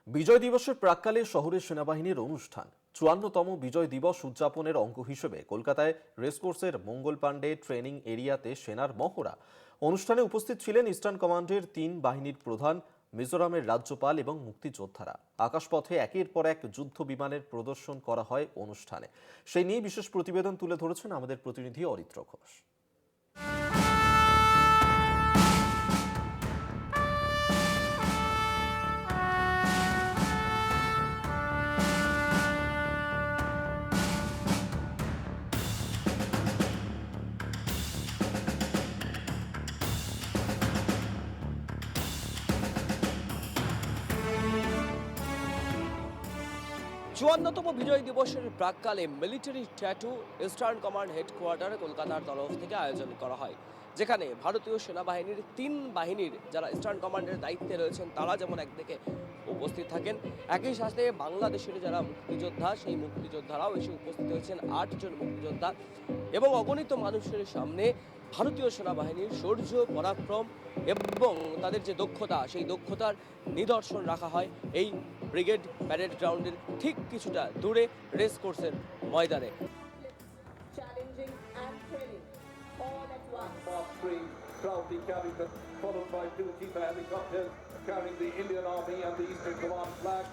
বিজয় দিবসের প্রাক্কালে শহরে সেনাবাহিনীর অনুষ্ঠান। ৫৪তম বিজয় দিবস উদযাপনের অঙ্গ হিসেবে কলকাতায় রেসকোর্সের মঙ্গল পাণ্ডে ট্রেনিং এরিয়াতে সেনার মহড়া। অনুষ্ঠানে উপস্থিত ছিলেন ইস্টার্ন কমান্ডের ৩ বাহিনীর প্রধান, মিজোরামের রাজ্যপাল এবং মুক্তিযোদ্ধারা। আকাশপথে একের পর এক যুদ্ধ বিমানের প্রদর্শন করা হয় অনুষ্ঠানে। সেই নিয়ে বিশেষ প্রতিবেদন তুলে ধরেছেন আমাদের প্রতিনিধি অরিত্র ঘোষ। চুয়ান্নতম বিজয় দিবসের প্রাক্কালে military tattoo eastern command headquarter কলকাতার তরফ থেকে আয়োজন করা হয়, যেখানে ভারতীয় সেনাবাহিনীর ৩ বাহিনীর যারা ইস্টার্ন কমান্ডের দায়িত্বে রয়েছেন তারা যেমন একদিকে উপস্থিত থাকেন, একই সাথে বাংলাদেশের যারা মুক্তিযোদ্ধা সেই মুক্তিযোদ্ধারাও এসে উপস্থিত হয়েছেন। ৮ জন মুক্তিযোদ্ধা এবং অগণিত মানুষের সামনে ভারতীয় সেনাবাহিনীর শৌর্য, পরাক্রম এবং তাদের যে দক্ষতা, সেই দক্ষতার নিদর্শন রাখা হয় এই ব্রিগেড প্যারেড গ্রাউন্ডের ঠিক কিছুটা দূরে রেসকোর্সের ময়দানে। Challenging and training all at once. Mark 3 proudly carrying the, followed by 2 cheaper helicopters carrying the Indian Army and the Eastern Command flag.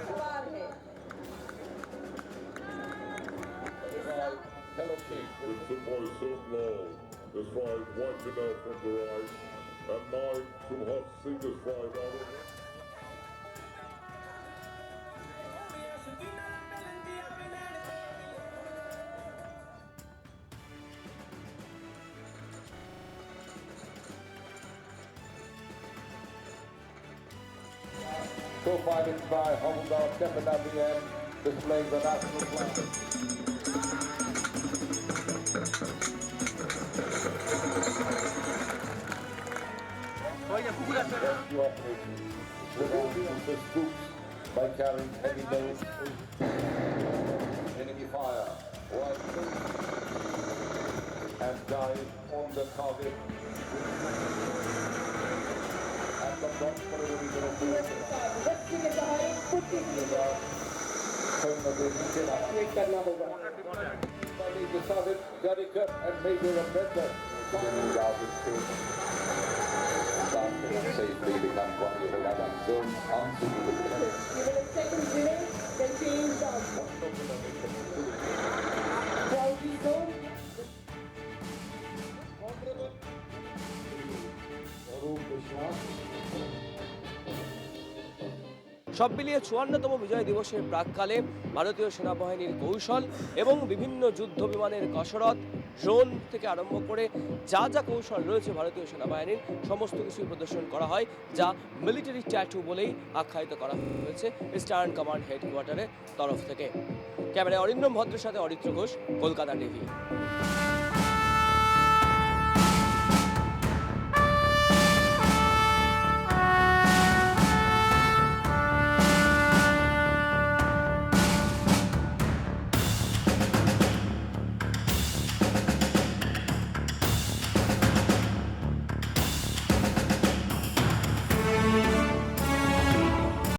सवार है Hello, Chief. With the voice so low, this ride wiping out from the right, and 9 from hot singers ride out of it. Co-piloted by Havildar Stefan Abiyan, displaying the national flag. Rescue operations will assist troops by carrying heavy loads. Enemy fire while and dive on the target. And the block for a reason of बच्चे के सहारे खुद के लिए करना होगा। decided Gadikat and Major Ambedkar safely become vulnerable and unsuitable. Even a second delay can change the outcome. Quality zone. সব মিলিয়ে ৫৪তম বিজয় দিবসের প্রাক্কালে ভারতীয় সেনাবাহিনীর কৌশল এবং বিভিন্ন যুদ্ধ বিমানের কসরত, ড্রোন থেকে আরম্ভ করে যা যা কৌশল রয়েছে ভারতীয় সেনাবাহিনীর সমস্ত কিছুই প্রদর্শন করা হয়, যা মিলিটারি ট্যাটু বলেই আখ্যায়িত করা হয়েছে ইস্টার্ন কমান্ড হেডকোয়ার্টারের তরফ থেকে। ক্যামেরায় অরিন্দম ভদ্রের সাথে অরিত্র ঘোষ, কলকাতা টিভি।